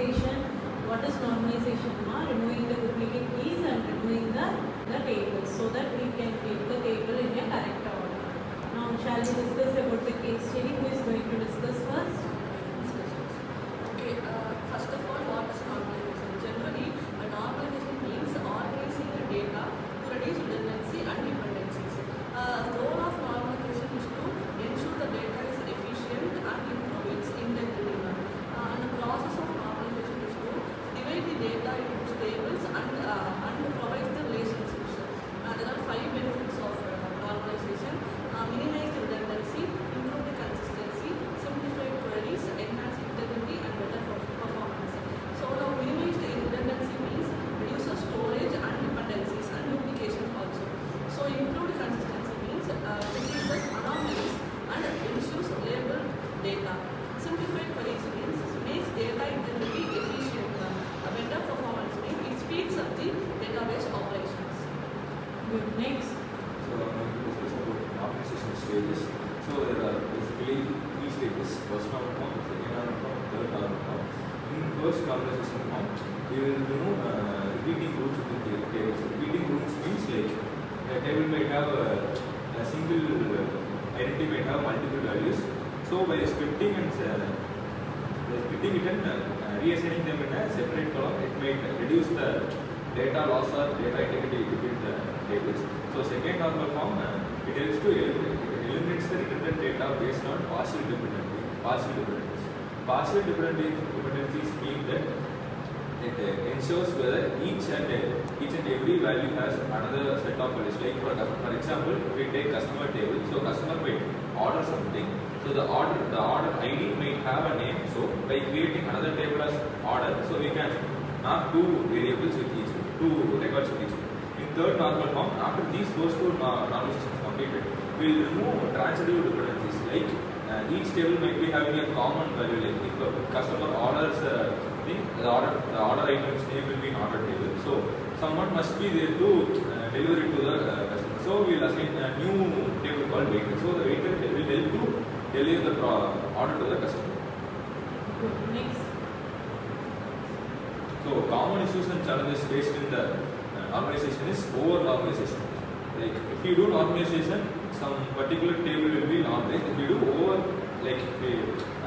normalization. What is normalization? Removing the duplicate keys and removing the tables so that we can take the table in a correct order. Now shall we discuss about the case study? Who is going to discuss first? Okay, first of all, what is normalization? Generally, a normalization means organizing the data to reduce redundancy and dependencies. The goal of normalization is to ensure the data is efficient and improve its integrity. And the process of normalization is to divide the data into tables and provide the relationships. There are 5 benefits of normalization: minimize the redundancy, improve the consistency, simplify queries, enhance integrity, and better performance. So now minimize the redundancy means reduce the storage and dependencies and duplication also. So improve consistency means reduces anomalies and ensures labeled data. Simplify queries means makes data integrity efficient. A better performance means it speeds up the database operations. Good. Next. So I'm going to discuss about normalization stages. So there are basically 3 stages: first normal form, second normal form, third normal form. In first normalization form, we will remove repeating groups in the tables. Repeating groups means like a table might have a single identity might have multiple values. So by splitting it and reassigning them in a separate column, it might reduce the data loss or data integrity between the tables. So second normal form, it helps to eliminates the redundant data based on partial dependencies. Partial dependencies mean that it ensures whether each and every value has another set of values. Like for example, if we take customer table, so customer might order something. So the order ID might have a name. So by creating another table as order, so we can map 2 variables with each, 2 records with each. In third normal form, after these first 2 normalizations completed, we will remove transitive dependencies. Like each table might be having a common value. Like if a customer orders thing, the order item's name will be in order table. So someone must be there to deliver it to the customer. So we will assign a new table called waiter. So the waiter will help to deliver the order to the customer. Good. Next. So common issues and challenges faced in the normalization is over normalization. Like if you do normalization, some particular table will be normalized. If you do over, like if we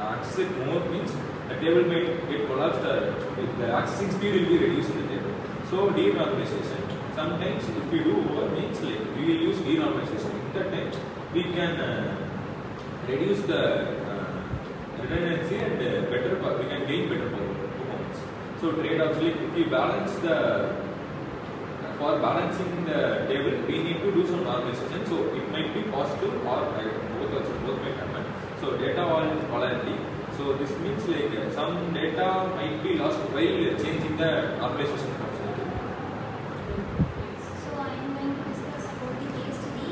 access it more, means the table may get collapsed. The accessing speed will be reduced in the table. So denormalization. Sometimes if we do over, means like we will use denormalization. In that time we can reduce the redundancy and we can gain better performance. So trade-offs, like if we balance for balancing the table, we need to do some normalization. So it might be positive or both might happen. So data volatility. So this means like some data might be lost while changing the normalization functionality. So I am going to discuss about the case study.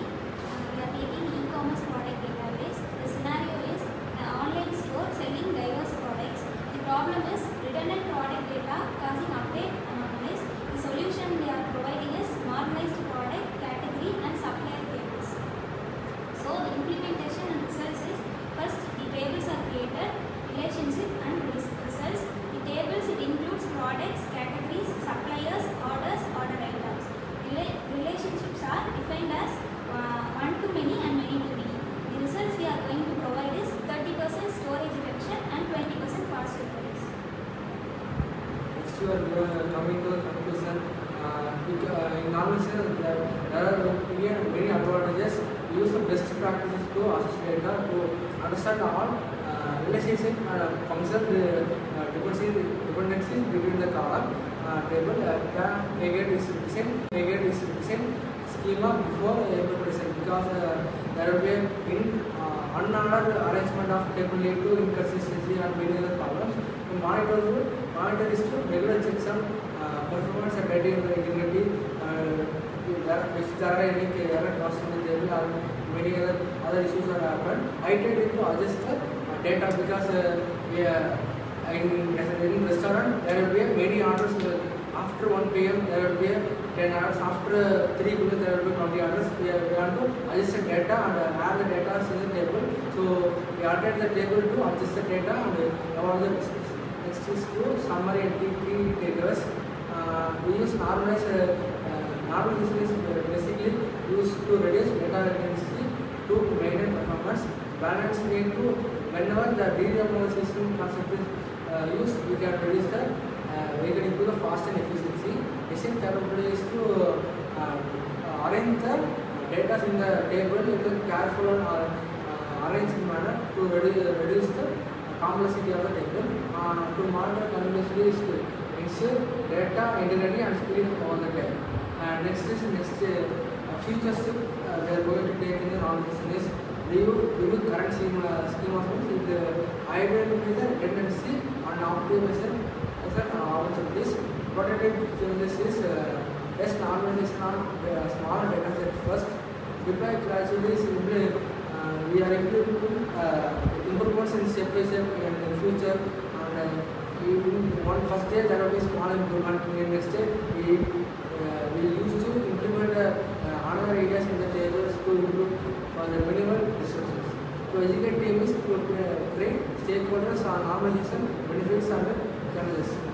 We are taking e-commerce product database. The scenario is an online store selling diverse products. The problem is redundant product data causing update anomalies. The solution we are providing is normalized product category and supplier tables. So the implementation and results is: first, the tables are created, relationship and results. The tables, it includes products, categories, suppliers, orders, order items. Relationships are defined as one to many and many to many. The results we are going to provide is 30% storage reduction and 20% fast recoveries. Next, you are coming to the conclusion. In normalization, there are many advantages. We use the best practices to assess data to understand all relationship function dependencies between the column table. Can negate is schema before implementation, because there will be unordered arrangement of table lead to inconsistency and many other problems. To monitor is to regular check some performance and data integrity. If there are any error caused in the table or many other issues are happened, I tend to adjust the data, because in restaurant there will be many orders. After 1 p.m. there will be 10 orders. After 3 p.m. there will be 20 orders. We want to adjust the data and have the data in the table. So we added the table to adjust the data and all the business. Next is to summary and key takeaways. We use normalization is basically used to reduce data redundancy to maintain performance. Balance way to whenever the denormalization concept is used, we can reduce the we can improve the fast and efficiency. Second capability is to arrange the data in the table in a careful and arranged manner to reduce the complexity of the table. To monitor continuously is to ensure data integrity and speed all the time. Next future step they are going to take in the normalization is review current schema with identify the dependency and optimization as an opportunities. Protected changes is test normalization on small data set first. Deploy gradually we are implementing improvements in step by step in the future, and in one first stage there will be small improvement. In next stage we used to implement another areas in the tables to improve for the minimal disruptions. To educate teams to train stakeholders on normalization benefits and challenges.